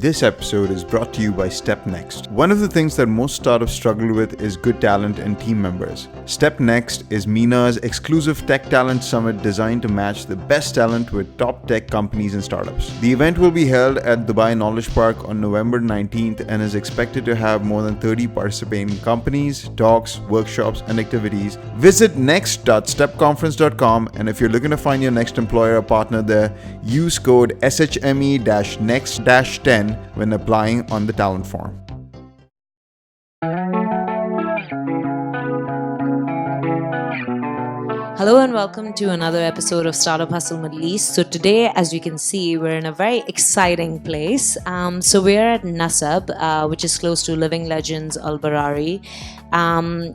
This episode is brought to you by Step Next. One of the things that most startups struggle with is good talent and team members. Step Next is MENA's exclusive tech talent summit designed to match the best talent with top tech companies and startups. The event will be held at Dubai Knowledge Park on November 19th and is expected to have more than 30 participating companies, talks, workshops, and activities. Visit next.stepconference.com, and if you're looking to find your next employer or partner there, use code SHME-NEXT-10 when applying on the talent form. Hello and welcome to another episode of Startup Hustle Middle East. So today, as you can see, we're in a very exciting place. So we're at Nasab, which is close to Living Legends Al Barari.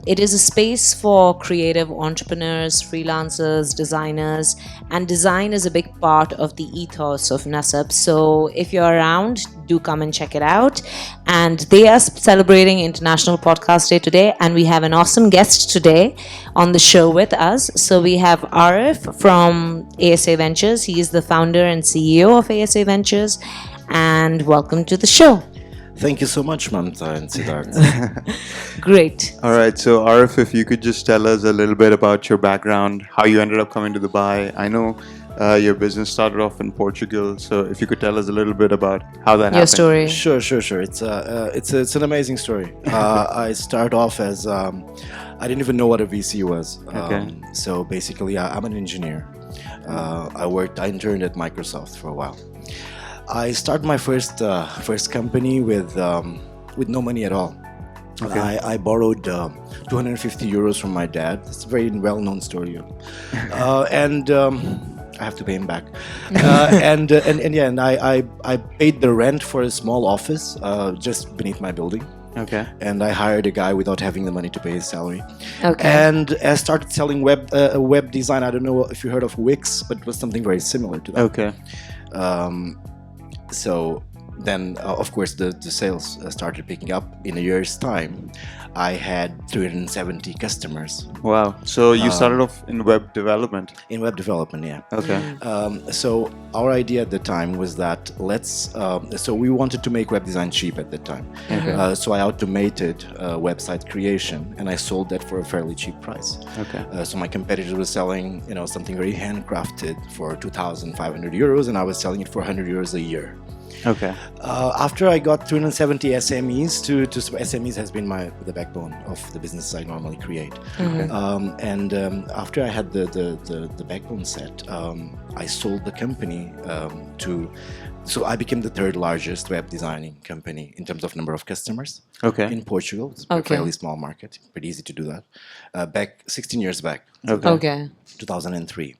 It is a space for creative entrepreneurs, freelancers, designers, and design is a big part of the ethos of Nasab. So if you're around, do come and check it out. And they are celebrating International Podcast Day today, and we have an awesome guest today on the show with us. So we have Arif from ASA Ventures. He is the founder and CEO of ASA Ventures. And welcome to the show. Thank you so much, Mamta and Siddharth. Great. All right, so Arif, if you could just tell us a little bit about your background, how you ended up coming to Dubai. I know your business started off in Portugal, so if you could tell us a little bit about how that happened. Your story. Sure. It's an amazing story. I start off as I didn't even know what a VC was. So basically, I'm an engineer. I interned at Microsoft for a while. I started my first company with no money at all. Okay. I borrowed 250 euros from my dad. It's a very well-known story, and I have to pay him back. And I paid the rent for a small office just beneath my building. Okay. And I hired a guy without having the money to pay his salary. Okay. And I started selling web design. I don't know if you heard of Wix, but it was something very similar to that. Okay. So then, of course, the sales started picking up. In a year's time, I had 370 customers. Wow. So you started off in web development? In web development, yeah. Okay. So our idea at the time was that so we wanted to make web design cheap at the time. Okay. So I automated website creation, and I sold that for a fairly cheap price. Okay. So my competitors were selling, something very handcrafted for 2,500 euros, and I was selling it for 100 euros a year. Okay. After I got 270 SMEs, SMEs has been the backbone of the business I normally create. Mm-hmm. After I had the backbone set, I sold the company so I became the third largest web designing company in terms of number of customers. Okay. In Portugal. It's a fairly small market. Pretty easy to do that. Back 16 years back. Okay. 2003.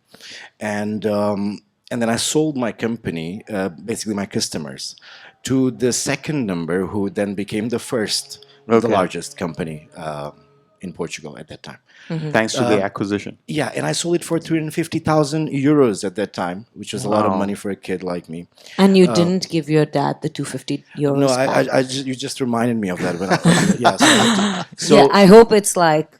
And then I sold my company, basically my customers, to the second number, who then became the first, the largest company in Portugal at that time. Mm-hmm. Thanks to the acquisition. Yeah, and I sold it for 350,000 euros at that time, which was a lot of money for a kid like me. And you didn't give your dad the 250 euros? No, you just reminded me of that. I hope it's like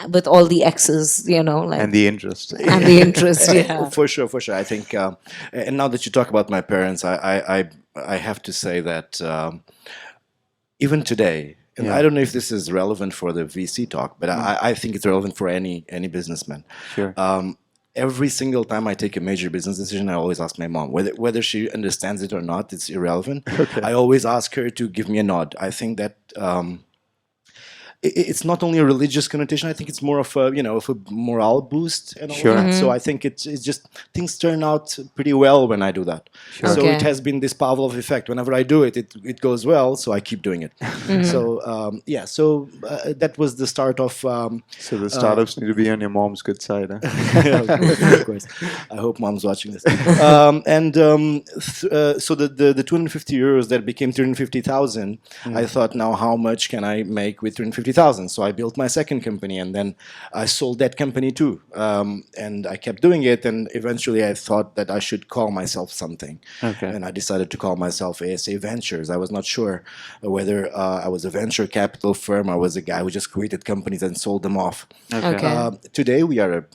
with all the X's, and the interest. And the interest, yeah. For sure. I think, and now that you talk about my parents, I have to say that even today, and I don't know if this is relevant for the VC talk, but I think it's relevant for any businessman. Sure. Every single time I take a major business decision, I always ask my mom whether she understands it or not. It's irrelevant. Okay. I always ask her to give me a nod. I think that. It's not only a religious connotation. I think it's more of a morale boost and all that. Mm-hmm. So I think it's just things turn out pretty well when I do that. Sure. So it has been this Pavlov effect. Whenever I do it, it goes well. So I keep doing it. Mm-hmm. So that was the start of. So the startups need to be on your mom's good side. Huh? Of course. I hope mom's watching this. So the 250 euros that became 350,000. I thought, now how much can I make with 350,000? So I built my second company, and then I sold that company too. And I kept doing it, and eventually I thought that I should call myself something. Okay. And I decided to call myself ASA Ventures. I was not sure whether I was a venture capital firm. I was a guy who just created companies and sold them off. Okay. Today we are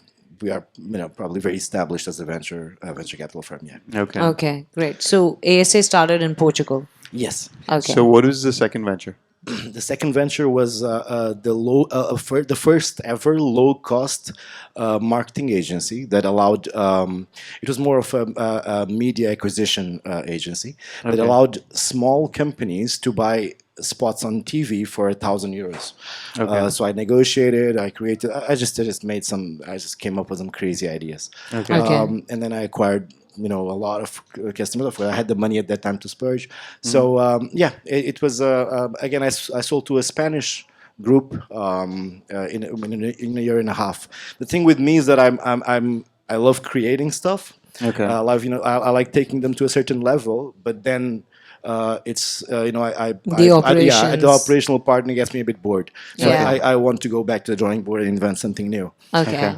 probably very established as a venture capital firm. Yeah. Okay. Okay, great. So ASA started in Portugal. Yes. Okay. So what is the second venture? The second venture was the first ever low cost marketing agency that allowed. It was more of a media acquisition agency that allowed small companies to buy spots on TV for €1,000. So I negotiated. I created. I just made some. I just came up with some crazy ideas. Okay. And then I acquired a lot of customers. I had the money at that time to splurge. So yeah, it was again. I sold to a Spanish group in a year and a half. The thing with me is that I love creating stuff. Okay. I love I like taking them to a certain level, but then. It's The yeah, the operations. operational partner gets me a bit bored, so Yeah. I want to go back to the drawing board and invent something new. Okay.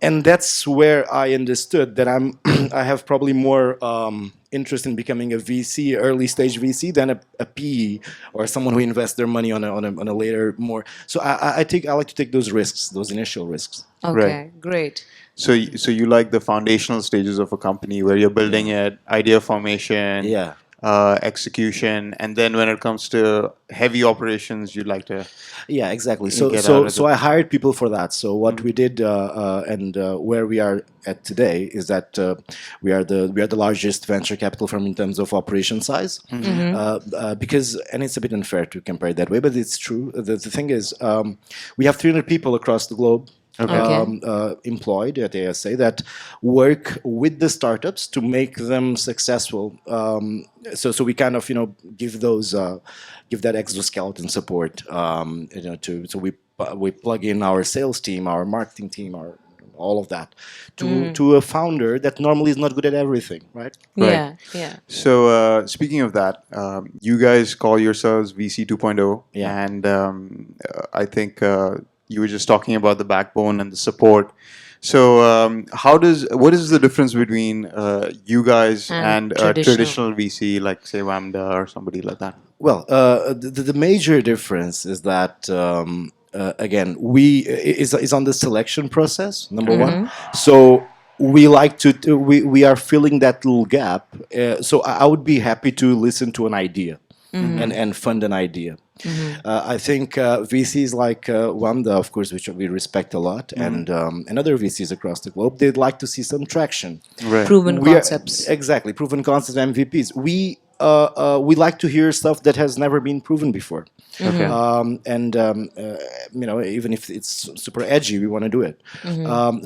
And that's where I understood that I have probably more interest in becoming a VC, early stage VC, than a PE or someone who invests their money on a later more. So I like to take those risks, those initial risks. Okay. Great. So you like the foundational stages of a company where you're building it, idea formation, Yeah. Execution, and then when it comes to heavy operations, you like to. Yeah, exactly. get So out so of so the- I hired people for that. So what we did and where we are at today is that we are the largest venture capital firm in terms of operation size. Because and it's a bit unfair to compare it that way, but it's true. The thing is, we have 300 people across the globe. Employed at ASA that work with the startups to make them successful. So we kind of give that exoskeleton support. So we plug in our sales team, our marketing team, all of that to a founder that normally is not good at everything, right? Yeah. Yeah. So speaking of that, you guys call yourselves VC 2.0, Yeah. and I think you were just talking about the backbone and the support. So what is the difference between you guys and a traditional VC like say Wamda or somebody like that? Well, the major difference is that again is on the selection process. Number one, so we like to we are filling that little gap. So I would be happy to listen to an idea and fund an idea. I think VCs like Wanda, of course, which we respect a lot, and other VCs across the globe, they'd like to see some traction. Right. Proven concepts. Exactly, proven concepts, MVPs. We like to hear stuff that has never been proven before. Okay. Even if it's super edgy, we want to do it.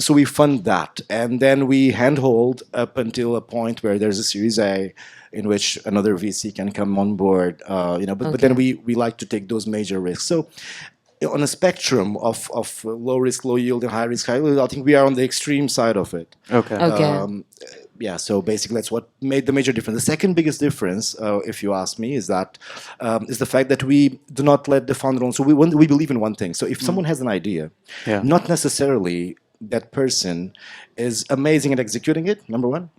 So we fund that, and then we handhold up until a point where there's a Series A, in which another VC can come on board. But then we like to take those major risks. So on a spectrum of low risk, low yield, and high risk, high yield, I think we are on the extreme side of it. Okay. Okay. Yeah, so basically that's what made the major difference. The second biggest difference, if you ask me, is the fact that we do not let the founder own. So we believe in one thing. So if someone has an idea, Yeah. not necessarily that person is amazing at executing it, number one.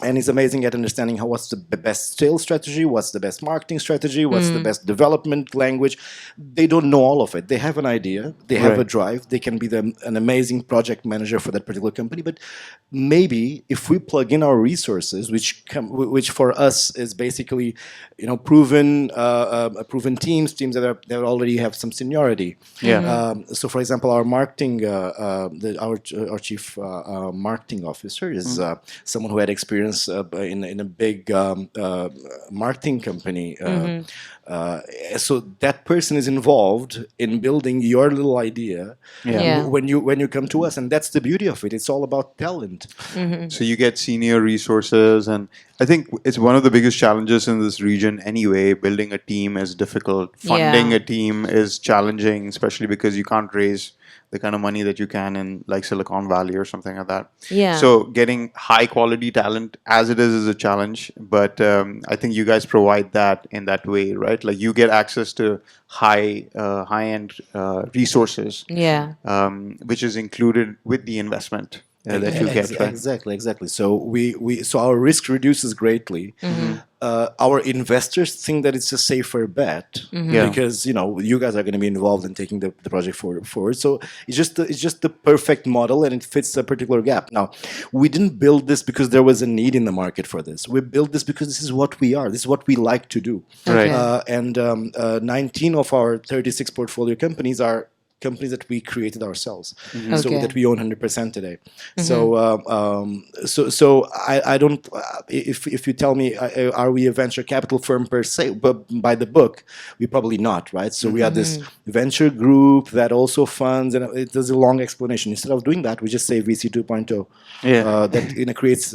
And is amazing at understanding what's the best sales strategy, what's the best marketing strategy, what's the best development language. They don't know all of it. They have an idea, they have a drive, they can be an amazing project manager for that particular company. But maybe if we plug in our resources, which for us is basically proven teams that already have some seniority. Yeah. So for example, our marketing, our chief marketing officer is someone who had experience in a big marketing company. So that person is involved in building your little idea when you come to us, and that's the beauty of it. It's all about talent. So you get senior resources, and I think it's one of the biggest challenges in this region anyway. Building a team is difficult. Funding a team is challenging, especially because you can't raise the kind of money that you can in like Silicon Valley or something like that. Yeah. So getting high quality talent as it is a challenge, but I think you guys provide that in that way, right? Like you get access to high end resources, Yeah. which is included with the investment. that you get, right? Exactly. So so our risk reduces greatly. Our investors think that it's a safer bet Yeah. because you guys are going to be involved in taking the project forward. So it's just the perfect model, and it fits a particular gap. Now, we didn't build this because there was a need in the market for this. We built this because this is what we are. This is what we like to do. Right. And 19 of our 36 portfolio companies are companies that we created ourselves, so Okay. that we own 100% today. So I don't. If you tell me, are we a venture capital firm per se? But by the book, we probably not, right? So we are this venture group that also funds, and it does a long explanation. Instead of doing that, we just say VC 2.0. Yeah. That creates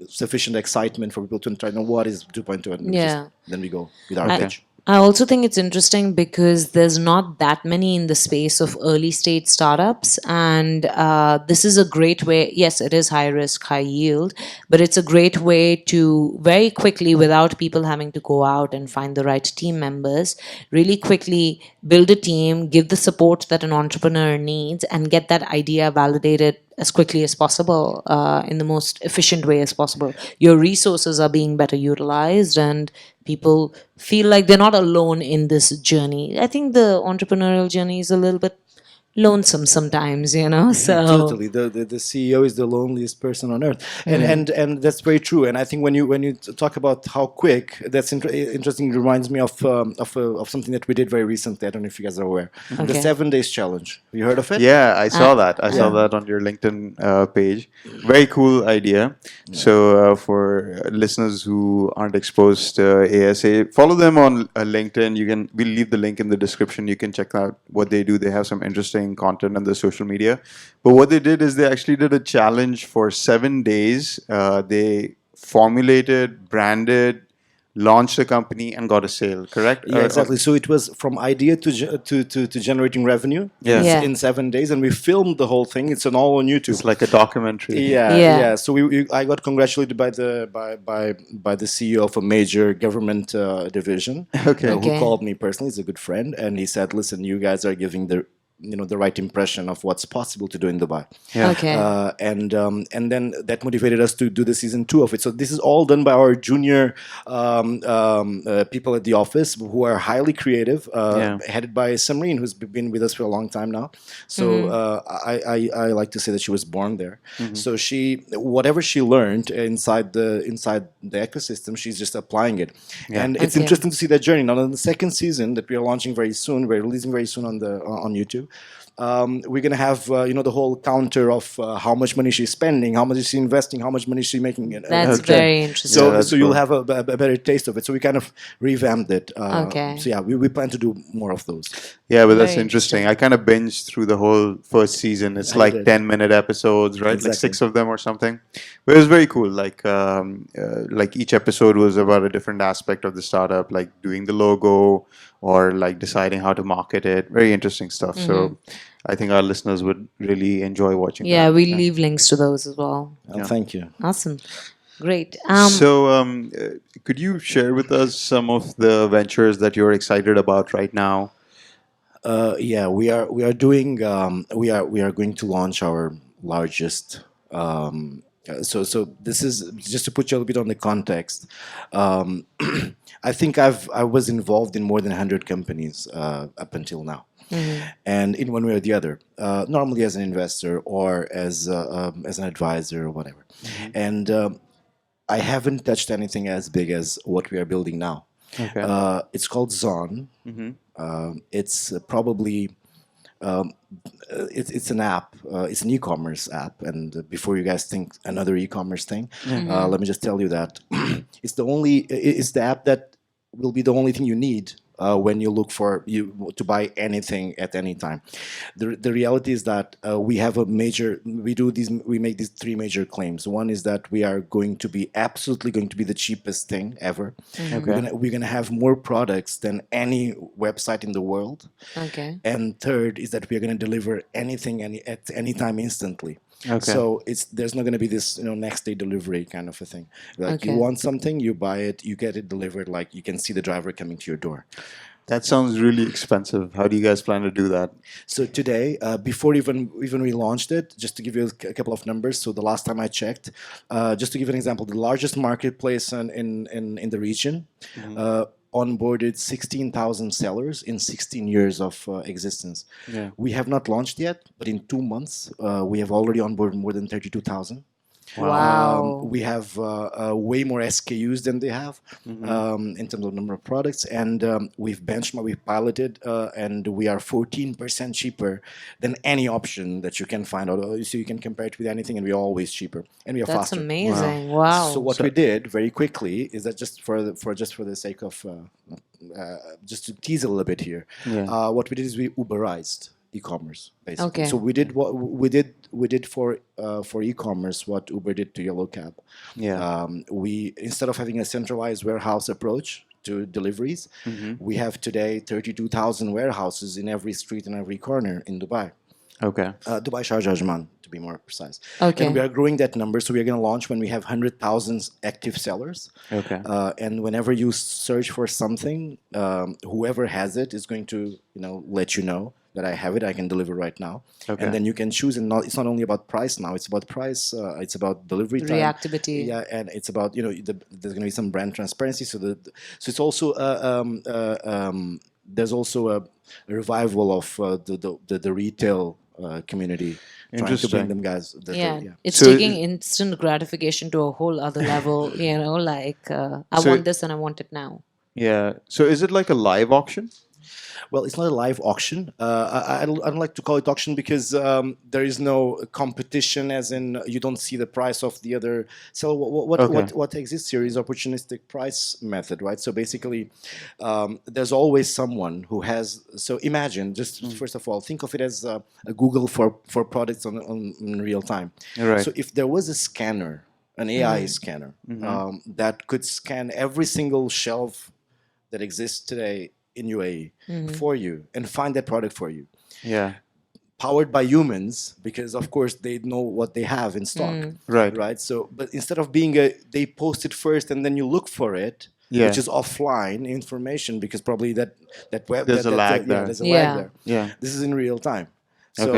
sufficient excitement for people to try to know what is 2.0, and then we go with our pitch. I also think it's interesting because there's not that many in the space of early stage startups. And this is a great way. Yes, it is high risk, high yield, but it's a great way to very quickly, without people having to go out and find the right team members, really quickly build a team, give the support that an entrepreneur needs, and get that idea validated as quickly as possible, in the most efficient way as possible. Your resources are being better utilized, and people feel like they're not alone in this journey. I think the entrepreneurial journey is a little bit lonesome sometimes, so Totally, the CEO is the loneliest person on earth, and that's very true. And I think when you talk about how quick, that's interesting. It reminds me of something that we did very recently. I don't know if you guys are aware. The 7 days challenge. Have you heard of it? Yeah, I saw that. I saw that on your LinkedIn page. Very cool idea. So for listeners who aren't exposed to ASA, follow them on LinkedIn. We'll leave the link in the description. You can check out what they do. They have some interesting content on the social media. But what they did is they actually did a challenge for 7 days. They formulated, branded, launched a company, and got a sale. Correct? Yeah, exactly. So it was from idea to generating revenue in 7 days, and we filmed the whole thing. It's all on YouTube. It's like a documentary. Yeah. So I got congratulated by the CEO of a major government division, who called me personally. He's a good friend, and he said, "Listen, you guys are giving the right impression of what's possible to do in Dubai." And then that motivated us to do the season 2 of it. So this is all done by our junior people at the office who are highly creative, headed by Samreen, who's been with us for a long time now. So I like to say that she was born there. So whatever she learned inside the ecosystem, she's just applying it. And it's interesting to see that journey. Now, in the second season that we are launching very soon, we're releasing very soon on YouTube. We're gonna have the whole counter of how much money she's spending, how much is she investing, how much money is she making. That's very interesting. So you'll have a better taste of it. So we kind of revamped it. So yeah, we plan to do more of those. Yeah, but that's interesting. I kind of binged through the whole first season. It's like 10-minute episodes, right? Exactly. Like 6 of them or something. But it was very cool. Like each episode was about a different aspect of the startup, like doing the logo or like deciding how to market it. Very interesting stuff. So I think our listeners would really enjoy watching that. We'll leave links to those as well. Thank you. Awesome. Great. Could you share with us some of the ventures that you're excited about right now? We are doing. We are going to launch our largest. So this is just to put you a little bit on the context. I think I was involved in more than 100 companies up until now. And in one way or the other, normally as an investor or as an advisor or whatever. And I haven't touched anything as big as what we are building now. It's called Zon. It's probably it's an app. It's an e-commerce app. And before you guys think another e-commerce thing, let me just tell you that it's the app that will be the only thing you need when you look to buy anything at any time. The reality is that we make these 3 major claims. One is that we are absolutely going to be the cheapest thing ever. We're gonna have more products than any website in the world. And third is that we are gonna deliver anything at any time instantly. So there's not going to be this next day delivery kind of a thing. Like you want something, you buy it, you get it delivered. Like you can see the driver coming to your door. That sounds really expensive. How do you guys plan to do that? So today, before even we launched it, just to give you a couple of numbers. So the last time I checked, just to give you an example, the largest marketplace in the region onboarded 16,000 sellers in 16 years of existence. Yeah. We have not launched yet, but in 2 months, we have already onboarded more than 32,000. Wow. We have way more SKUs than they have in terms of number of products, and we've benchmarked, we've piloted, and we are 14% cheaper than any option that you can find. So you can compare it with anything, and we're always cheaper, and we are That's faster. amazing. Wow. So what we did very quickly is that just for the sake of just to tease a little bit here, Yeah. what we did is we Uberized e-commerce basically. Okay. So we did what we did for e-commerce what Uber did to Yellow Cab. Yeah. We, instead of having a centralized warehouse approach to deliveries, we have today 32,000 warehouses in every street and every corner in Dubai. Okay. Dubai Sharjah Ajman, to be more precise. Okay. And we are growing that number, so we are going to launch when we have 100,000 active sellers. Okay. And whenever you search for something, whoever has it is going to let you know that I have it, I can deliver right now. Okay. And then you can choose, and it's not only about price now, it's about price, it's about delivery time. Reactivity. Yeah, and it's about, there's going to be some brand transparency. So it's also, there's also a revival of the retail community, trying to bring Interesting. them guys. Yeah. It's So taking instant gratification to a whole other level, like I So- want this and I want it now. Yeah. So is it like a live auction? Well, it's not a live auction. I don't like to call it auction because there is no competition, as in you don't see the price of the other. So what exists here is opportunistic price method, right? So basically, there's always someone who has. So imagine, just first of all, think of it as a Google for products in real time. Right. So if there was a scanner, an AI scanner, that could scan every single shelf that exists today in UAE for you and find that product for you, Yeah. powered by humans, because of course they know what they have in stock, Right. So, but instead of being they post it first and then you look for it, Yeah. which is offline information, because probably that web There's a lag there. there's a Yeah. lag there. Yeah. This is in real time. So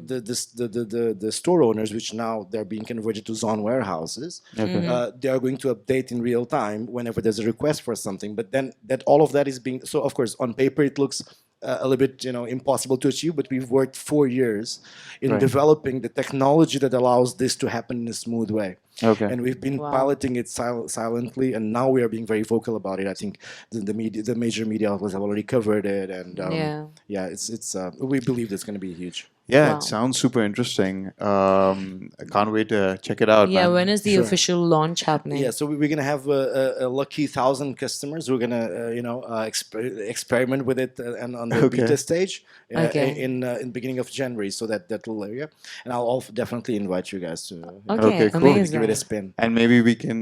the store owners, which now they're being converted to zone warehouses, they are going to update in real time whenever there's a request for something. But then that all of that is being, so of course on paper it looks a little bit impossible to achieve, but we've worked 4 years in developing the technology that allows this to happen in a smooth way. Okay. And we've been Wow. piloting it silently, and now we are being very vocal about it. I think the major media outlets have already covered it, and it's we believe it's going to be huge. Yeah, Wow. it sounds super interesting. I can't wait to check it out. Yeah, man. when is the official launch happening? Yeah, so we're gonna have a lucky 1,000 customers who are gonna experiment with it and on the beta stage in the beginning of January. So that little area, and I'll definitely invite you guys to Okay, cool. amazing. give it a spin. And maybe we can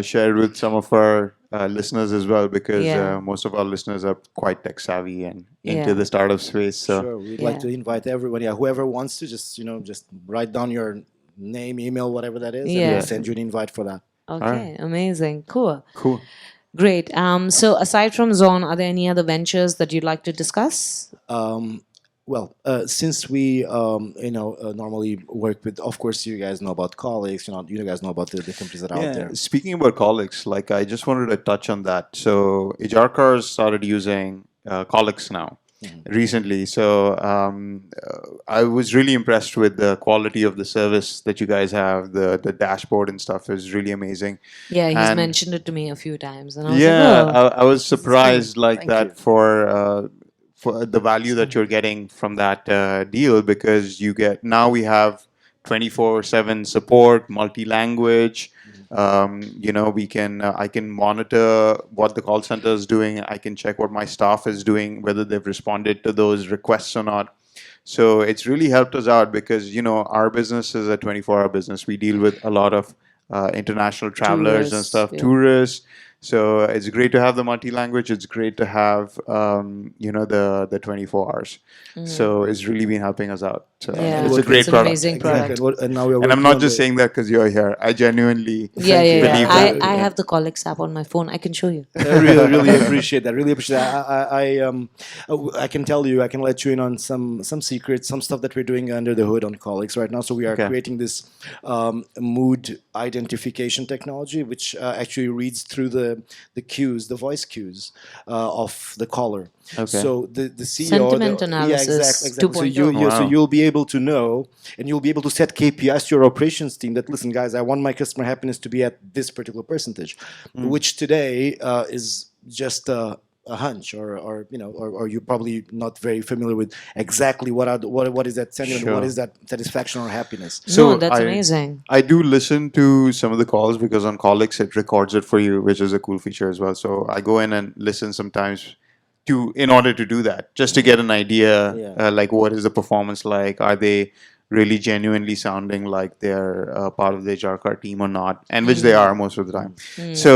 share it with some of our listeners as well, because Yeah. most of our listeners are quite tech savvy and into Yeah. the startup space. So Sure, we'd Yeah. like to invite everybody, whoever wants to, just write down your name, email, whatever that is, and Yeah. we'll send you an invite for that. Okay, amazing. Cool. cool. Great. So aside from Zone, are there any other ventures that you'd like to discuss? Well, since we normally work with, of course, you guys know about Colics. You guys know about the companies that are out there. Speaking about Colics, like I just wanted to touch on that. So Ijarkars started using Colics now recently. So I was really impressed with the quality of the service that you guys have. The dashboard and stuff is really amazing. Yeah, he's And- mentioned it to me a few times, and I was Yeah, like, oh, I was surprised like Thank that you. for the value that you're getting from that deal, because you get, now we have 24/7 support, multi-language. We can I can monitor what the call center is doing. I can check what my staff is doing, whether they've responded to those requests or not. So it's really helped us out because our business is a 24-hour business. We deal with a lot of international travelers and Tourists, stuff, yeah. tourists. So it's great to have the multi-language. It's great to have the 24 hours. So it's really been helping us out. So Yeah, it's a great it's an product. amazing Exactly. product. And now we are And I'm working not on just the- saying that because you're here. I genuinely Yeah, yeah, believe yeah. that. I have the Colics app on my phone. I can show you. I really appreciate that. Really appreciate that. I can tell you, I can let you in on some secrets, some stuff that we're doing under the hood on Colics right now. So we are Okay. creating this mood identification technology, which actually reads through the cues, the voice cues of the caller. Okay. So the CEO, Sentiment yeah, analysis exactly. So 2.0. so Wow. you'll be able to know, and you'll be able to set KPIs to your operations team that, listen, guys, I want my customer happiness to be at this particular percentage, which today is just a hunch, or you're probably not very familiar with exactly what is that sentiment, Sure. what is that satisfaction or happiness. No, that's amazing. I do listen to some of the calls because on Colics it records it for you, which is a cool feature as well. So I go in and listen sometimes in order to do that, just to get an idea, Yeah. like what is the performance like? Are they really genuinely sounding like they're part of the HR team or not? And which they are most of the time. So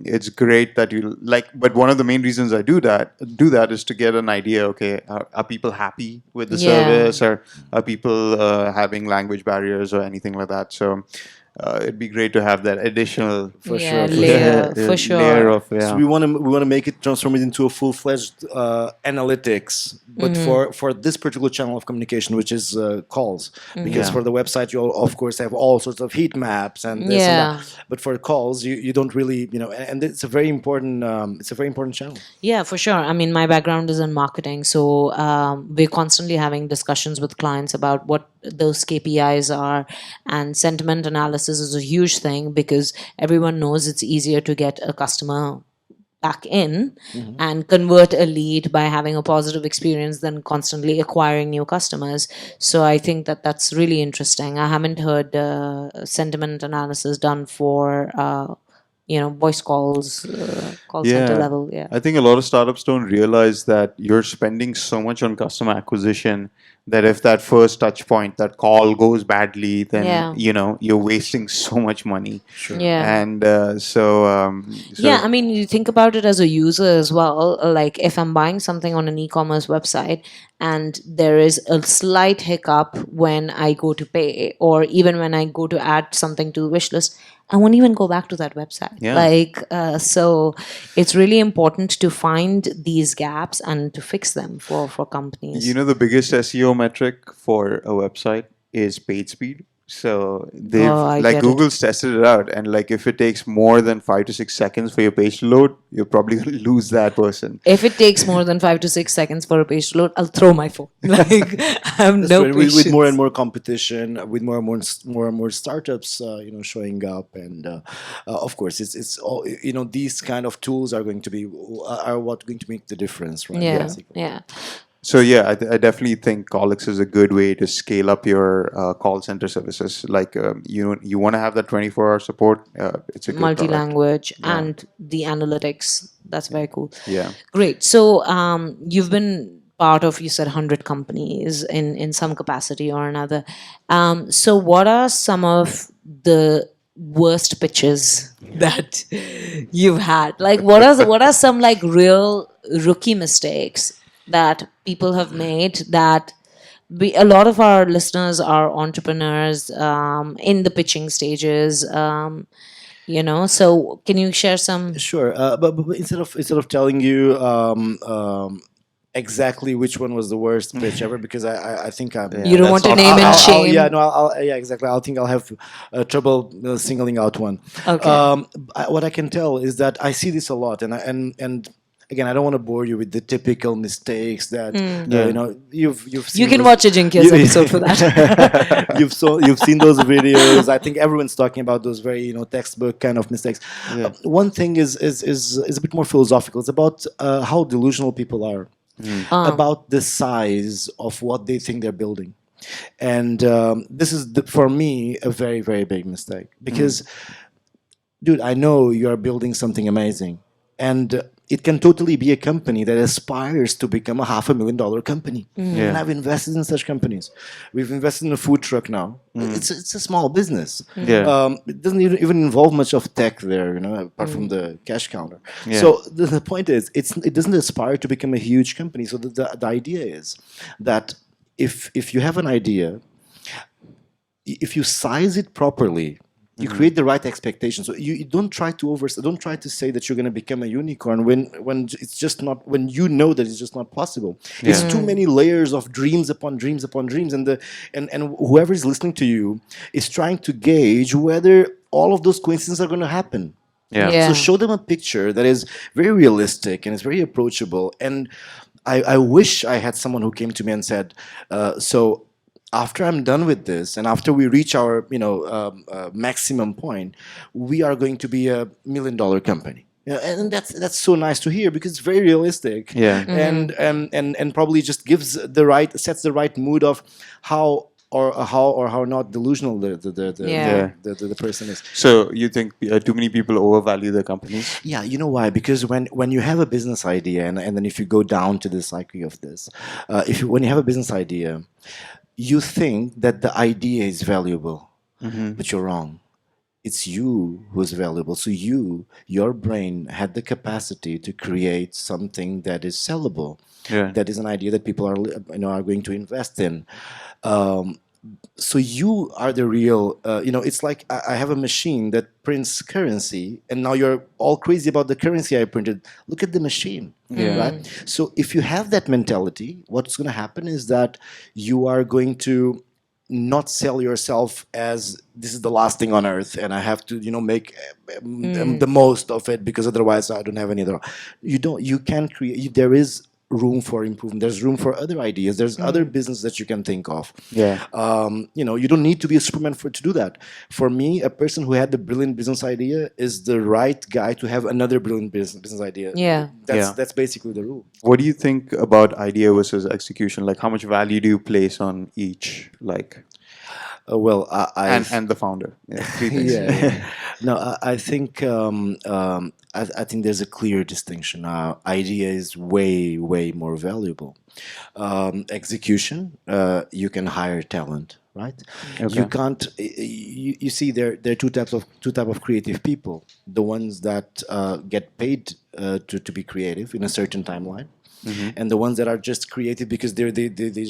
it's great that you like. But one of the main reasons I do that is to get an idea. Okay, are people happy with the Yeah. service, or are people having language barriers or anything like that? So. It'd be great to have that additional For Yeah, sure. layer, for sure. layer of So we want to make it, transform it into a full-fledged analytics, but for this particular channel of communication, which is calls. Because Yeah. for the website, you'll of course have all sorts of heat maps and this and Yeah. that. But for calls, you don't really, and it's a very important channel. Yeah, for sure. I mean, my background is in marketing, so we're constantly having discussions with clients about what those KPIs are, and sentiment analysis is a huge thing because everyone knows it's easier to get a customer back in and convert a lead by having a positive experience than constantly acquiring new customers. So I think that that's really interesting. I haven't heard sentiment analysis done for voice calls, call center level. Yeah. I think a lot of startups don't realize that you're spending so much on customer acquisition that if that first touch point, that call goes badly, then Yeah. you're wasting so much money. Yeah. And Yeah, I mean, you think about it as a user as well. Like, if I'm buying something on an e-commerce website and there is a slight hiccup when I go to pay, or even when I go to add something to the wish list, I won't even go back to that website. Yeah. So it's really important to find these gaps and to fix them for companies. the biggest SEO metric for a website is page speed. So they've I get it. Google's tested it out, and like if it takes more than 5 to 6 seconds for your page to load, you're probably going to lose that person. If it takes more than 5 to 6 seconds for a page to load, I'll throw my phone. Like, I have That's no right. patience. With more and more competition, with more and more startups, showing up, and of course, it's all, these kind of tools are going to make the difference, right? Yeah, Basically. yeah. So yeah, I definitely think Colics is a good way to scale up your call center services. Like you want to have that 24-hour support. It's a good product. Multi-language and the analytics. That's very cool. Yeah. Great. So you've been part of, you said, 100 companies in some capacity or another. So what are some of the worst pitches that you've had? Like, what are some like real rookie mistakes that people have made that a lot of our listeners are entrepreneurs in the pitching stages, so can you share some? Sure, but instead of telling you exactly which one was the worst pitch ever, because I think I'm. You don't want to name and shame. Yeah, exactly. I think I'll have trouble singling out one. Okay. What I can tell is that I see this a lot, and again, I don't want to bore you with the typical mistakes that you've seen. You can those- watch a Jinkies episode for that. you've seen those videos. I think everyone's talking about those very textbook kind of mistakes. One thing is a bit more philosophical. It's about how delusional people are about the size of what they think they're building, and this is for me a very, very big mistake because, dude, I know you are building something amazing, and it can totally be a company that aspires to become a $500,000 company. And I've invested in such companies. We've invested in a food truck now. It's a small business. It doesn't even involve much of tech there, apart from the cash counter. So the point is, it doesn't aspire to become a huge company. So the idea is that if you have an idea, if you size it properly, you create the right expectations. So you don't try to don't try to say that you're going to become a unicorn when it's just not, when you know that it's just not possible. It's too many layers of dreams upon dreams upon dreams, and whoever is listening to you is trying to gauge whether all of those coincidences are going to happen. So show them a picture that is very realistic and is very approachable. And I wish I had someone who came to me and said, so after I'm done with this, and after we reach our maximum point, we are going to be $1 million company. And that's so nice to hear, because it's very realistic. And probably just sets the right mood of how not delusional the person is. So you think too many people overvalue their companies? Yeah, you know why? Because when you have a business idea, and then if you go down to the psyche of this, when you have a business idea, you think that the idea is valuable, but you're wrong. It's you who's valuable. So your brain had the capacity to create something that is sellable. That is an idea that people are going to invest in. So you are the real, it's like I have a machine that prints currency, and now you're all crazy about the currency I printed. Look at the machine, right? So if you have that mentality, what's going to happen is that you are going to not sell yourself as this is the last thing on earth, and I have to, make the most of it, because otherwise I don't have any other. You can create. There is room for improvement. There's room for other ideas. There's other business that you can think of. You don't need to be a Superman to do that. For me, a person who had the brilliant business idea is the right guy to have another brilliant business idea. That's basically the rule. What do you think about idea versus execution? Like, how much value do you place on each? Like, and the founder. Three things. No, I think I think there's a clear distinction. Idea is way more valuable. Execution, you can hire talent, right? You can't. You see, there are two type of creative people. The ones that get paid to be creative in a certain timeline. And the ones that are just creative because they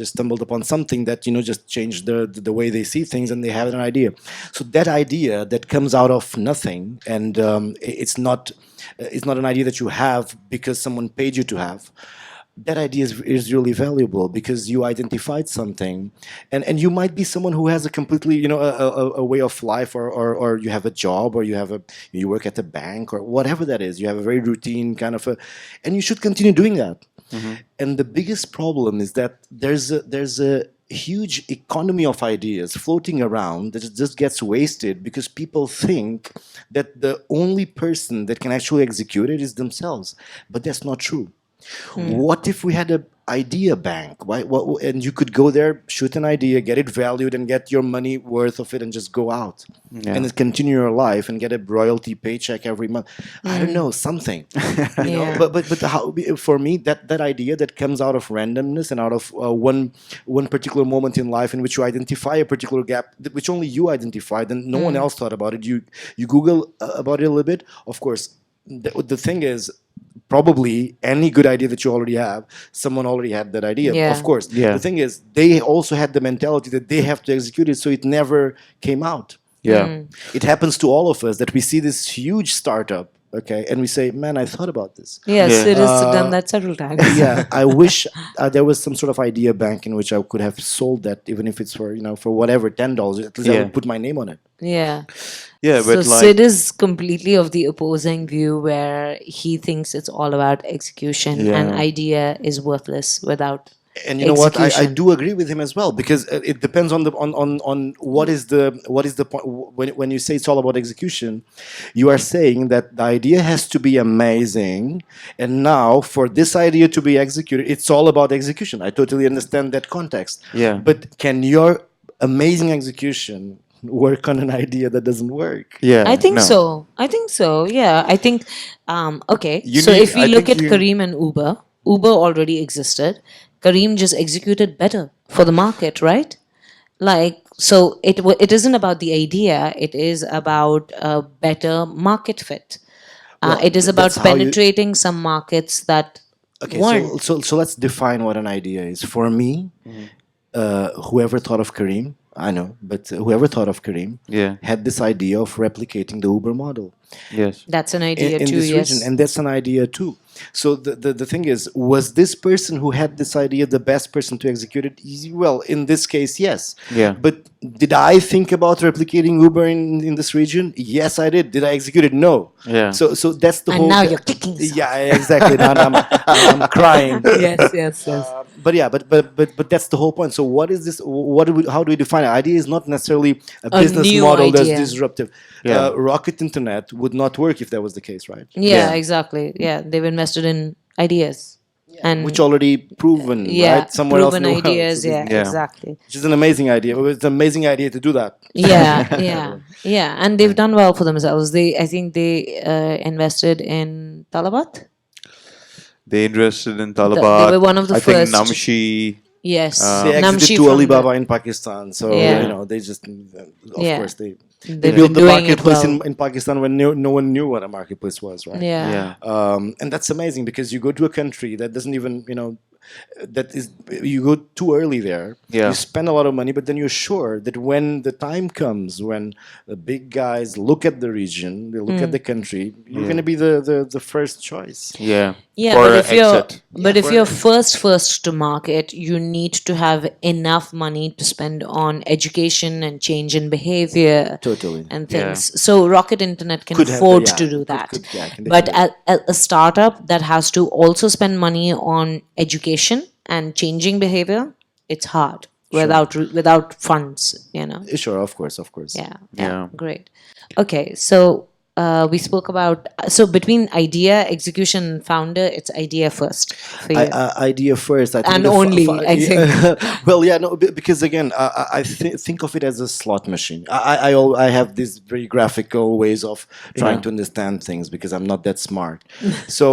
just stumbled upon something that just changed the way they see things, and they have an idea. So that idea that comes out of nothing, and it's not an idea that you have because someone paid you to have. That idea is really valuable because you identified something, and you might be someone who has a completely a way of life, or you have a job, or you work at a bank, or whatever that is. You have a very routine kind of and you should continue doing that. And the biggest problem is that there's a huge economy of ideas floating around that just gets wasted because people think that the only person that can actually execute it is themselves. But that's not true. What if we had an idea bank? And you could go there, shoot an idea, get it valued, and get your money worth of it, and just go out and then continue your life and get a royalty paycheck every month. I don't know, something. But how, for me, that idea that comes out of randomness and out of one particular moment in life in which you identify a particular gap which only you identified and no one else thought about it. You Google about it a little bit. Of course, the thing is, probably any good idea that you already have, someone already had that idea. Of course. The thing is, they also had the mentality that they have to execute it, so it never came out. It happens to all of us that we see this huge startup, and we say, man, I thought about this. Yes, it has done that several times. I wish there was some sort of idea bank in which I could have sold that, even if it's for for whatever, $10. At least I would put my name on it. But Sid is completely of the opposing view, where he thinks it's all about execution and idea is worthless without. And you know what? I do agree with him as well, because it depends on what is the point. When you say it's all about execution, you are saying that the idea has to be amazing, and now for this idea to be executed, it's all about execution. I totally understand that context. But can your amazing execution work on an idea that doesn't work. Yeah, I think no. so. I think so. Yeah. I think, okay. You So need- if we I look think at you- Kareem and Uber, Uber already existed. Kareem just executed better for the market, right? Like, so it isn't about the idea, it is about a better market fit. It is about that's how you- penetrating some markets that Okay, weren't. so let's define what an idea is. For me, whoever thought of Kareem, I know, but whoever thought of Kareem Yeah. had this idea of replicating the Uber model Yes. That's an idea in too, this yes. region, and that's an idea too. So the thing is, was this person who had this idea the best person to execute it? Well, in this case, yes. Yeah. But did I think about replicating Uber in this region? Yes, I did. Did I execute it? No. Yeah. So that's the And whole. now you're kicking yourself. Yeah, exactly. Now I'm crying. Yes. But yeah, but that's the whole point. So what is this? How do we define it? Idea is not necessarily a business new model that's idea. disruptive. Yeah. Rocket internet would not work if that was the case, right? Yeah, Yeah. exactly. Yeah, they've invested in ideas. And Which already proven, yeah, right? Somewhere else proven in the world. ideas. So Yeah, Yeah. exactly. which is an amazing idea. It's an amazing idea to do that. Yeah, and they've done well for themselves. I think they invested in Talabat. They invested in They Talabat. were one of the I first. think Namshi. Yes, They Namshi exited to from Alibaba in Pakistan, so Yeah. they just, of Yeah. course, they They've built been the doing it marketplace well. in Pakistan when no one knew what a marketplace was, right? Yeah. Yeah. And that's amazing because you go to a country that doesn't even, that is, you go too early there. Yeah. You spend a lot of money, but then you're sure that when the time comes, when the big guys look at the region, they look at the country, you're going to be the first choice. Yeah. Yeah, For but if you're exit. if you're first to market, you need to have enough money to spend on education and change in behavior. Totally. And things. So Rocket Internet can Could have, afford yeah, to do could- that. can But definitely. a startup that has to also spend money on education and changing behavior, it's hard without funds. Sure, of course. Yeah, great. Okay, so we spoke about between idea, execution, and founder, it's idea first for you. Idea first, I think And the only, I think. well, yeah, no, because again, I think of it as a slot machine. I have these very graphical ways of trying to understand things because I'm not that smart. So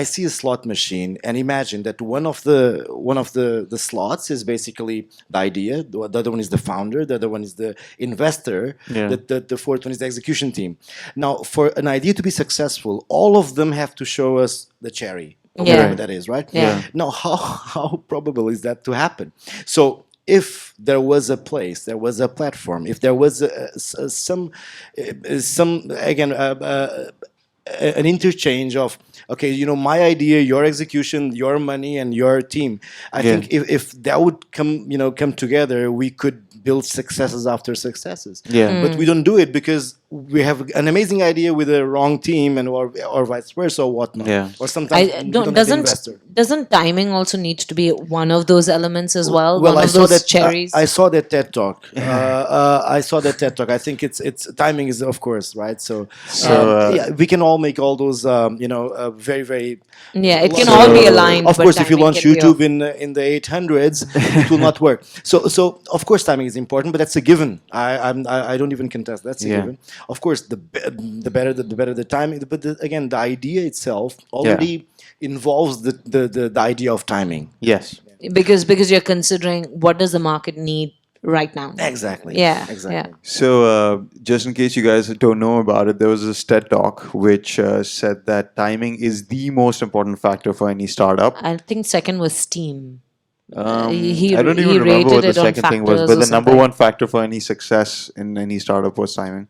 I see a slot machine, and imagine that one of the slots is basically the idea. The other one is the founder. The other one is the investor. Yeah. The fourth one is the execution team. Now, for an idea to be successful, all of them have to show us the cherry, or Yeah. whatever that is, right? Yeah. Now, how probable is that to happen? So, if there was a place, there was a platform, if there was some again an interchange of my idea, your execution, your money, and your team. I think if that would come together, we could build successes after successes. Yeah. But we don't do it because we have an amazing idea with a wrong team, and or vice versa, or whatnot. Yeah. Or sometimes we don't have the investor. Doesn't timing also need to be one of those elements as well? Well, one I of saw those that. cherries. I saw that TED talk. I saw that TED talk. I think it's timing is of course right. So yeah, we can all make all those very very. Yeah, it can So, all be aligned. Of but course, if you timing launch can be YouTube off. in the 800s, it will not work. So of course, timing is important, but that's a given. I don't even contest. That's a Yeah. given. Of course, the better the timing. But again, the idea itself already involves the idea of timing. Yes. because you're considering what does the market need right now. Exactly. Yeah, Exactly. yeah. So, just in case you guys don't know about it, there was this TED talk which said that timing is the most important factor for any startup. I think second was Steam. I he don't he even remember what rated the it on second thing was, factors but or the number something. one factor for any success in any startup was timing.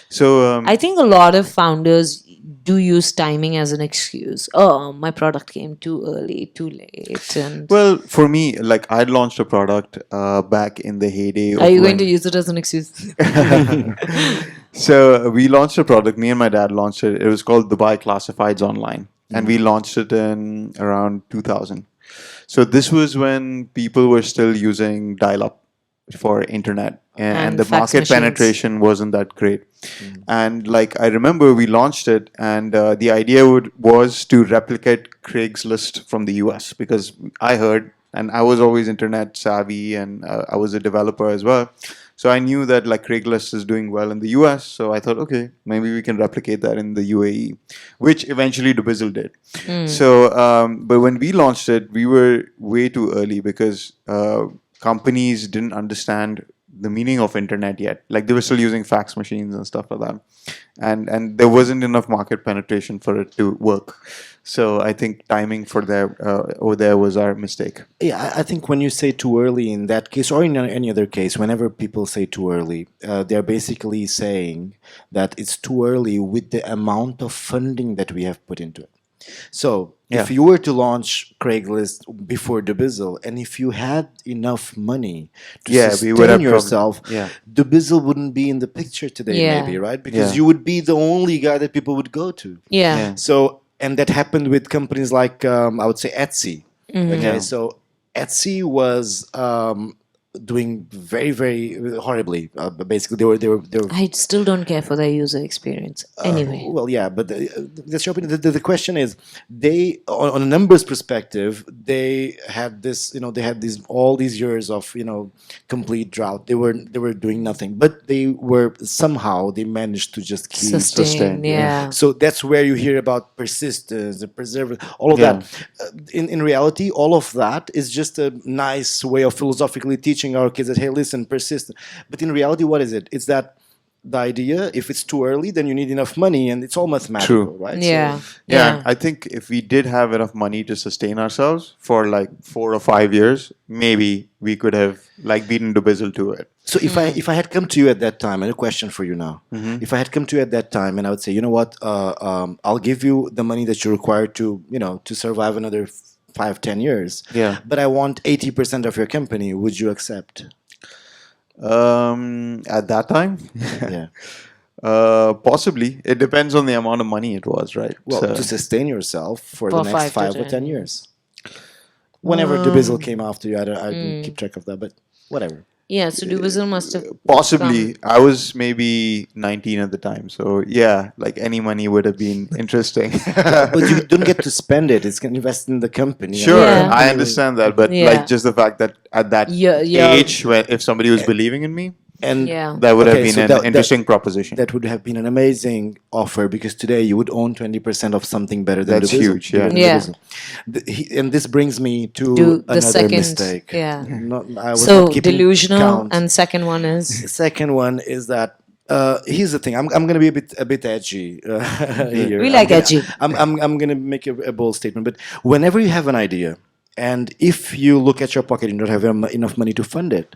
So, I think a lot of founders do use timing as an excuse. Oh, my product came too early, too late. And well, for me, like I'd launched a product back in the heyday. Of are you going when- to use it as an excuse? So we launched a product. Me and my dad launched it. It was called Dubai Classifieds Online, and we launched it in around 2000. So this was when people were still using dial-up for internet, and the fax market machines. penetration wasn't that great. And like I remember, we launched it, and the idea was to replicate Craigslist from the US because I heard, and I was always internet savvy, and I was a developer as well. So I knew that like Craigslist is doing well in the US. So I thought, okay, maybe we can replicate that in the UAE, which eventually Dubizzle did. So, but when we launched it, we were way too early because companies didn't understand the meaning of internet yet. Like they were still using fax machines and stuff like that, and there wasn't enough market penetration for it to work. So I think timing for over there was our mistake. Yeah, I think when you say too early in that case, or in any other case, whenever people say too early, they're basically saying that it's too early with the amount of funding that we have put into it. So if you were to launch Craigslist before Dubizzle, and if you had enough money to sustain yourself, Dubizzle wouldn't be in the picture today, maybe, right? Because you would be the only guy that people would go to. So, and that happened with companies like, I would say, Etsy. Okay, so Etsy was doing very, very horribly. Basically, they were. I still don't care for their user experience. Anyway. Well, yeah, but that's your opinion. The question is, they, on a numbers perspective, they had this. They had all these years of complete drought. They were doing nothing, but they managed to just keep sustain. Yeah. So that's where you hear about persistence, the preserve, all of that. In reality, all of that is just a nice way of philosophically teaching our kids that, hey, listen, persist. But in reality, what is it? It's that the idea, if it's too early, then you need enough money, and it's all mathematical, right? Yeah. So, yeah. I think if we did have enough money to sustain ourselves for like 4 or 5 years, maybe we could have like beaten Dubizzle to it. So if I had come to you at that time, and a question for you now, if I had come to you at that time and I would say, you know what, I'll give you the money that you require to survive another 5-10 years, but I want 80% of your company, would you accept? At that time, possibly. It depends on the amount of money it was, right? Well, to sustain yourself for the next 5 or 10 years. Whenever Dubizzle came after you, I didn't keep track of that, but whatever. Yeah, so Dubizzle must have possibly. I was maybe 19 at the time, so yeah, like any money would have been interesting. But you don't get to spend it. It's invest in the company. Sure, I understand that, but like just the fact that at that age, if somebody was believing in me, and that would have been an interesting proposition. That would have been an amazing offer, because today you would own 20% of something better than That's Dubizzle. huge, yeah. And this brings me to another mistake. Yeah. I was so not keeping delusional, count. and second one is. The second one is that here's the thing. I'm going to be a bit edgy here. We like edgy. I'm going to make a bold statement. But whenever you have an idea, and if you look at your pocket and don't have enough money to fund it,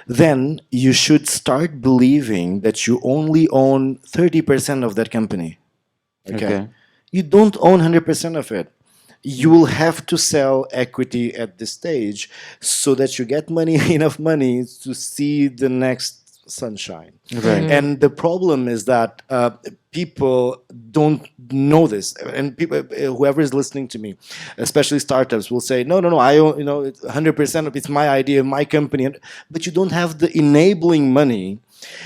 then you should start believing that you only own 30% of that company. Okay? You don't own 100% of it. You will have to sell equity at this stage so that you get enough money to see the next sunshine. And the problem is that people don't know this, and people, whoever is listening to me, especially startups, will say, no, I own, 100% of it's my idea, my company, but you don't have the enabling money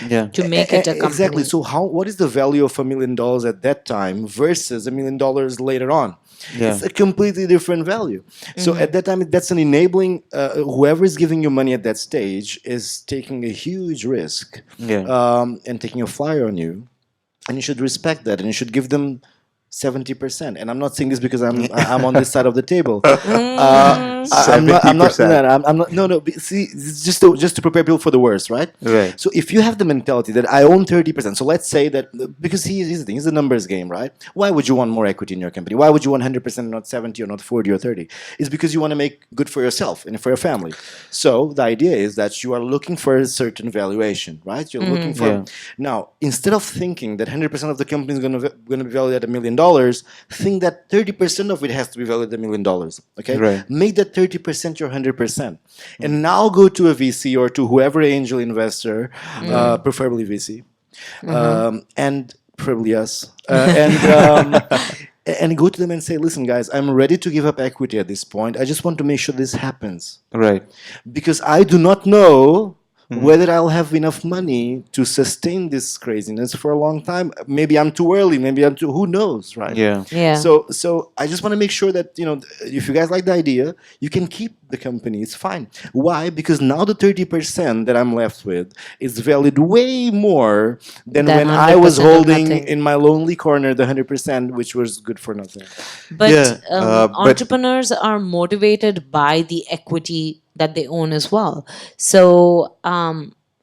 to make it a company. Exactly. So what is the value of $1 million at that time versus $1 million later on? It's a completely different value. So at that time, that's an enabling. Whoever is giving you money at that stage is taking a huge risk and taking a flyer on you, and you should respect that, and you should give them 70%. And I'm not saying this because I'm on this side of the table. I'm not. No. See, it's just to prepare people for the worst, right? Right. So if you have the mentality that I own 30%, so let's say that, because here's the thing, it's a numbers game, right? Why would you want more equity in your company? Why would you want 100%, not 70 or not 40 or 30? It's because you want to make good for yourself and for your family. So the idea is that you are looking for a certain valuation, right? You're looking for now, instead of thinking that 100% of the company is going to be valued at $1 million, think that 30% of it has to be valued at $1 million. Okay, right. Make that 30% your 100%, and now go to a VC or to whoever angel investor, preferably VC, and preferably us, and go to them and say, listen, guys, I'm ready to give up equity at this point. I just want to make sure this happens. Right. Because I do not know whether I'll have enough money to sustain this craziness for a long time. Maybe I'm too early. Maybe I'm too. Who knows, right? Yeah. Yeah. So I just want to make sure that if you guys like the idea, you can keep the company. It's fine. Why? Because now the 30% that I'm left with is valued way more than when I was 100% of holding nothing. in my lonely corner the 100%, which was good for nothing. But, Yeah, but- entrepreneurs are motivated by the equity that they own as well. So,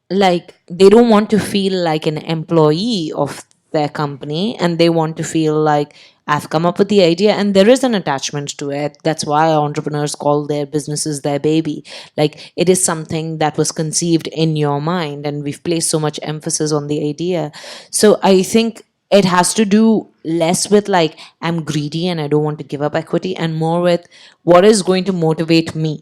like, they don't want to feel like an employee of their company, and they want to feel like I've come up with the idea, and there is an attachment to it. That's why entrepreneurs call their businesses their baby. Like, it is something that was conceived in your mind, and we've placed so much emphasis on the idea. So, I think it has to do less with like I'm greedy and I don't want to give up equity, and more with what is going to motivate me.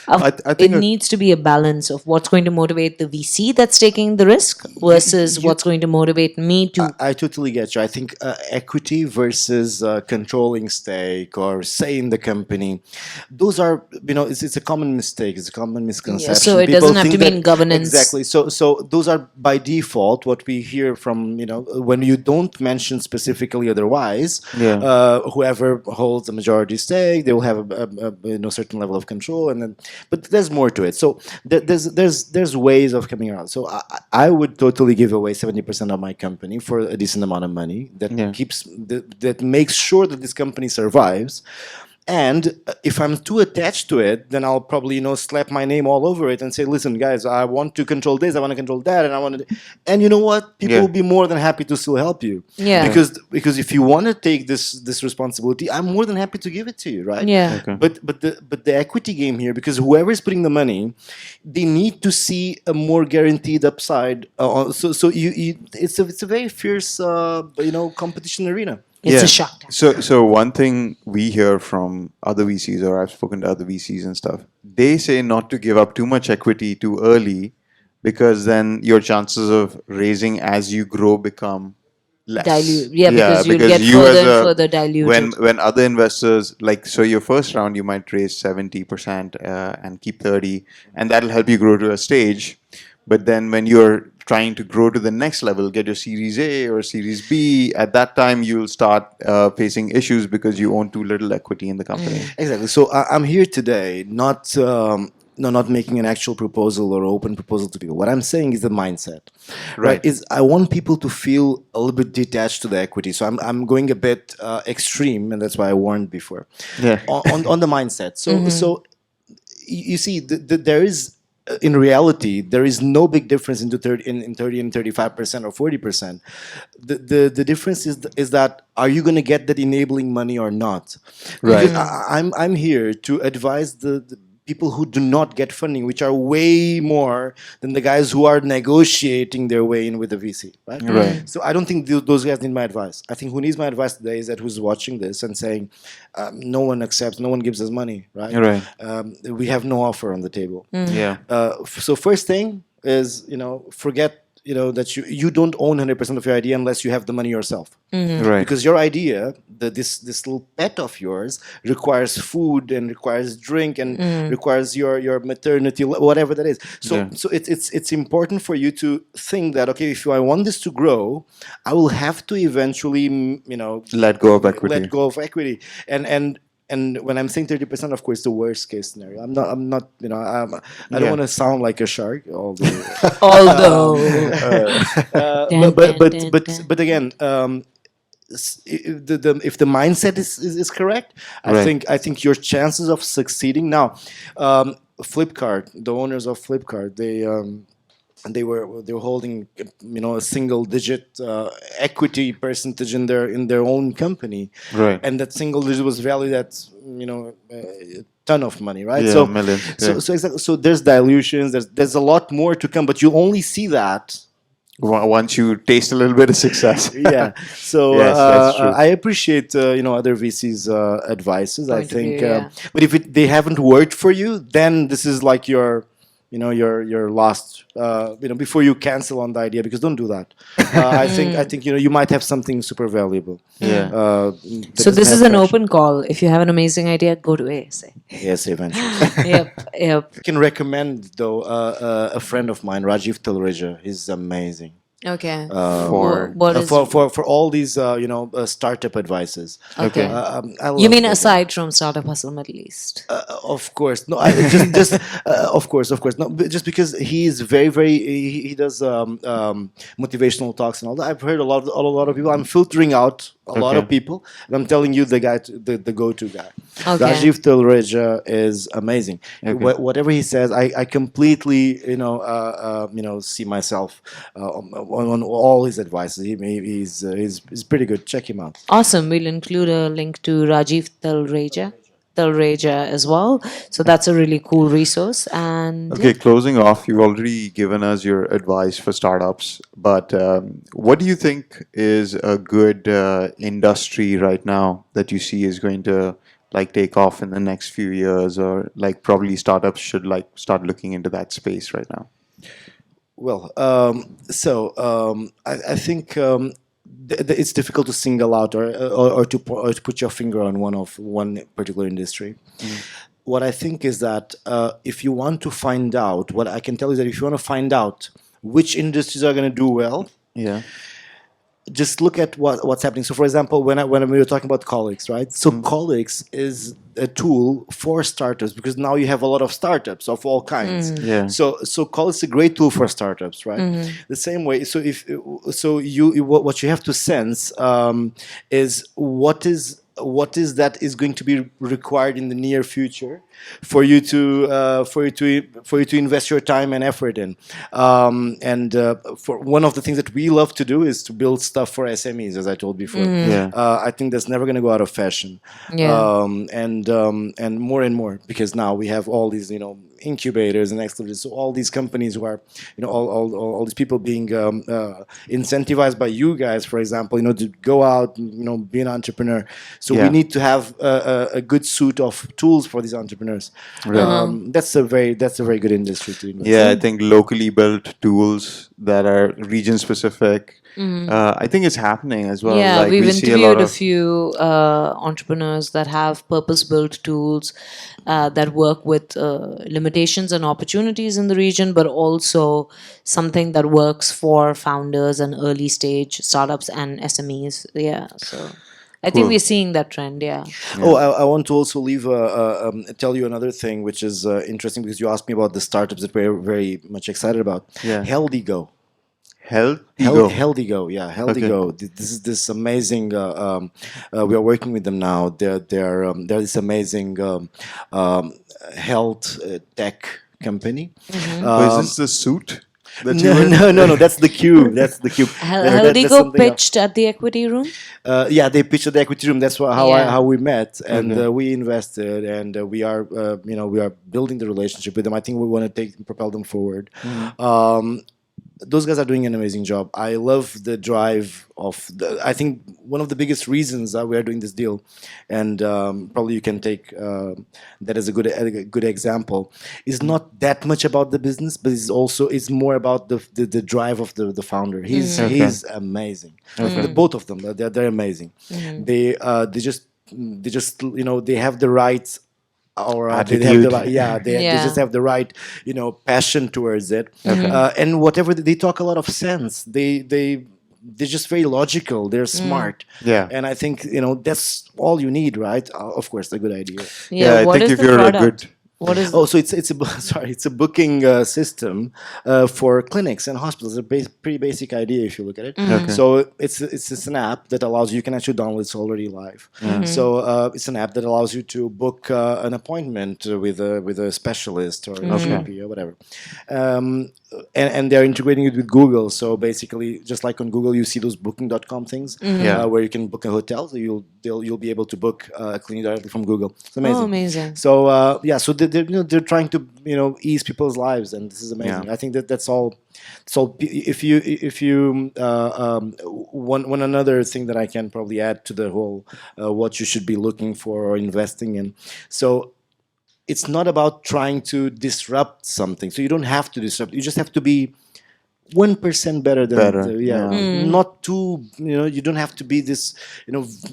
I It think needs to be a balance of what's going to motivate the VC that's taking the risk versus what's going to motivate me to. I totally get you. I think equity versus controlling stake or say in the company, those are it's a common mistake. It's a common misconception. so it People doesn't have think to mean governance. Exactly. So those are by default what we hear from when you don't mention specifically otherwise. Yeah. Whoever holds a majority stake, they will have a certain level of control, and then but there's more to it. So there's ways of coming around. So I would totally give away 70% of my company for a decent amount of money that that makes sure that this company survives. And if I'm too attached to it, then I'll probably slap my name all over it and say, "Listen, guys, I want to control this, I want to control that, and I want to." And you know what? People will be more than happy to still help you. Yeah. Because if you want to take this responsibility, I'm more than happy to give it to you, right? Yeah. Okay. But the equity game here, because whoever is putting the money, they need to see a more guaranteed upside. So it's a very fierce competition arena. It's a shock. So one thing we hear from other VCs, or I've spoken to other VCs and stuff, they say not to give up too much equity too early, because then your chances of raising as you grow become less. Dilute. Yeah, because you'll get you further as and further diluted. When other investors, like, so your first round you might raise 70% and keep 30, and that'll help you grow to a stage. But then when you're trying to grow to the next level, get your Series A or Series B, at that time you'll start facing issues because you own too little equity in the company. Exactly. So I'm here today, not making an actual proposal or open proposal to people. What I'm saying is the mindset, right? Is I want people to feel a little bit detached to the equity. So I'm going a bit extreme, and that's why I warned before. Yeah. On the mindset. So you see, there is. In reality, there is no big difference into 30 and 35% or 40%. The difference is that are you going to get that enabling money or not? Right. Because I'm here to advise the people who do not get funding, which are way more than the guys who are negotiating their way in with the VC, right? Right. So I don't think those guys need my advice. I think who needs my advice today is that who's watching this and saying, no one accepts, no one gives us money, right? Right. We have no offer on the table. Yeah. So first thing is, forget that you don't own 100% of your idea unless you have the money yourself. Right. Because your idea, this little pet of yours, requires food and requires drink and requires your maternity, whatever that is. So it's important for you to think that, okay, if I want this to grow, I will have to eventually Let go of equity. And when I'm saying 30%, of course, the worst case scenario. I don't want to sound like a shark, although. But again, if the mindset is correct, I think your chances of succeeding now. Flipkart, the owners of Flipkart, they were holding a single digit equity percentage in their own company, Right. and that single digit was valued at a ton of money, right? Yeah, so millions. so exactly, so there's dilutions, there's a lot more to come, but you only see that Once you taste a little bit of success. yeah. So Yes, that's true. I appreciate other VCs' advices. I Point of think, view, yeah. but if they haven't worked for you, then this is like your your last before you cancel on the idea, because don't do that. I think you might have something super valuable. Yeah. That So doesn't this have is an traction. open call. If you have an amazing idea, go to ASA. ASA Ventures. Yep. I can recommend though a friend of mine, Rajiv Talreja. He's amazing. Okay. For- What is For all these startup advices. okay? I You love mean that guy. aside from Startup Hustle Middle East? Of course, no. Just of course, no. But just because he is very, he does motivational talks and all that. I've heard a lot of people. I'm filtering out a lot of Okay. people, and I'm telling you the guy, the go-to guy. Okay. Rajiv Talreja is amazing. Okay. Whatever he says, I completely see myself on all his advices. He's pretty good. Check him out. Awesome. We'll include a link to Rajiv Talreja as well. So that's a really cool resource. And Okay, closing off, you've already given us your advice for startups, but what do you think is a good industry right now that you see is going to like take off in the next few years, or like probably startups should like start looking into that space right now? Well, I think it's difficult to single out or to put your finger on one particular industry. What I think is that if you want to find out, what I can tell you is that if you want to find out which industries are going to do well, Yeah. just look at what's happening. So, for example, when we were talking about Colics, right? So, Colics is a tool for startups because now you have a lot of startups of all kinds. Yeah. So Colics is a great tool for startups, right? The same way. So what you have to sense is what is that is going to be required in the near future for you to invest your time and effort in. For one of the things that we love to do is to build stuff for SMEs, as I told before. Yeah. I think that's never going to go out of fashion. Yeah. And more because now we have all these incubators and accelerators. So all these companies who are all these people being incentivized by you guys, for example, to go out, be an entrepreneur. So Yeah. we need to have a good suite of tools for these entrepreneurs. That's a very good industry to invest. Yeah, I think locally built tools that are region specific. I think it's happening as well. Yeah, Like, we've we see interviewed lot a of few entrepreneurs that have purpose-built tools that work with limitations and opportunities in the region, but also something that works for founders and early stage startups and SMEs. Yeah, so I think Cool. we're seeing that trend. Yeah. Oh, I want to also tell you another thing, which is interesting because you asked me about the startups that we're very much excited about. Yeah. HealthyGo. HealthyGo, yeah, HealthyGo. This is this amazing. We are working with them now. They're this amazing health tech company. is this the suit that you No. That's the cube. That's the cube. How That's they go something else. pitched at the equity room? Yeah, they pitched at the equity room. That's Yeah. how we met, and Okay. we invested, and we are building the relationship with them. I think we want to propel them forward. Those guys are doing an amazing job. I love the drive of I think one of the biggest reasons that we are doing this deal, and probably you can take that as a good example, is not that much about the business, but it's more about the drive of the founder. He's amazing. Both of them, they're amazing. They just they have the right Attitude. they just have the right passion towards it, and whatever they talk a lot of sense. They're just very logical. They're smart. Yeah. And I think that's all you need, right? Of course, a good idea. Yeah, I what think is if the you're a product? good- What is Oh, so it's a booking system for clinics and hospitals. It's a pretty basic idea if you look at it. So it's an app that allows you can actually download. It's already live. So it's an app that allows you to book an appointment with a specialist or a GP or whatever. And they're integrating it with Google. So basically, just like on Google, you see those booking.com things where you can book a hotel. So you'll be able to book a clinic directly from Google. It's amazing. Oh, amazing. So so they're trying to ease people's lives, and this is amazing. Yeah. I think that's all. So if you one another thing that I can probably add to the whole what you should be looking for or investing in. So it's not about trying to disrupt something. So you don't have to disrupt. You just have to be 1% better than not too, you don't have to be this,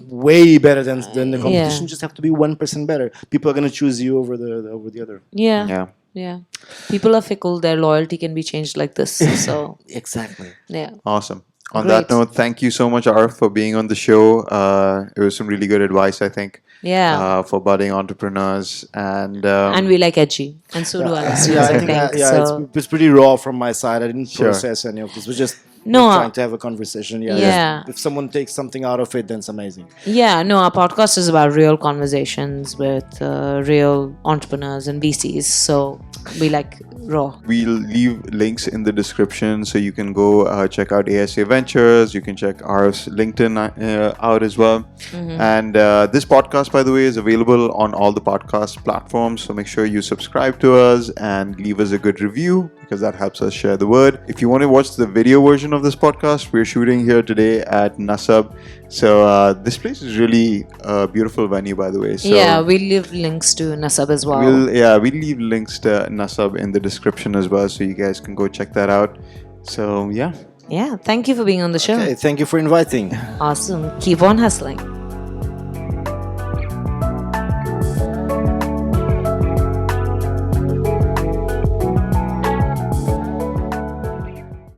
way better than the competition. You just have to be 1% better. People are going to choose you over the other. Yeah. People are fickle. Their loyalty can be changed like this. So Exactly. yeah. Awesome. On Great. that note, thank you so much, Arif, for being on the show. It was some really good advice, I think. Yeah. For budding entrepreneurs, and And we like edgy, and so do our listeners. I think. So it's pretty raw from my side. I didn't Sure. process any of this. We're just No, trying to have a conversation. Yeah. If someone takes something out of it, then it's amazing. yeah, no, our podcast is about real conversations with real entrepreneurs and VCs. So we like raw. we'll leave links in the description, so you can go check out ASA Ventures. You can check Arif's LinkedIn out as well. And this podcast, by the way, is available on all the podcast platforms. So make sure you subscribe to us and leave us a good review, because that helps us share the word. If you want to watch the video version of this podcast, we're shooting here today at Nasab. So this place is really a beautiful venue, by the way. So Yeah, we'll leave links to Nasab as well. we'll leave links to Nasab in the description as well, so you guys can go check that out. So yeah. Yeah, thank you for being on the show. Okay, thank you for inviting. Awesome. Keep on hustling.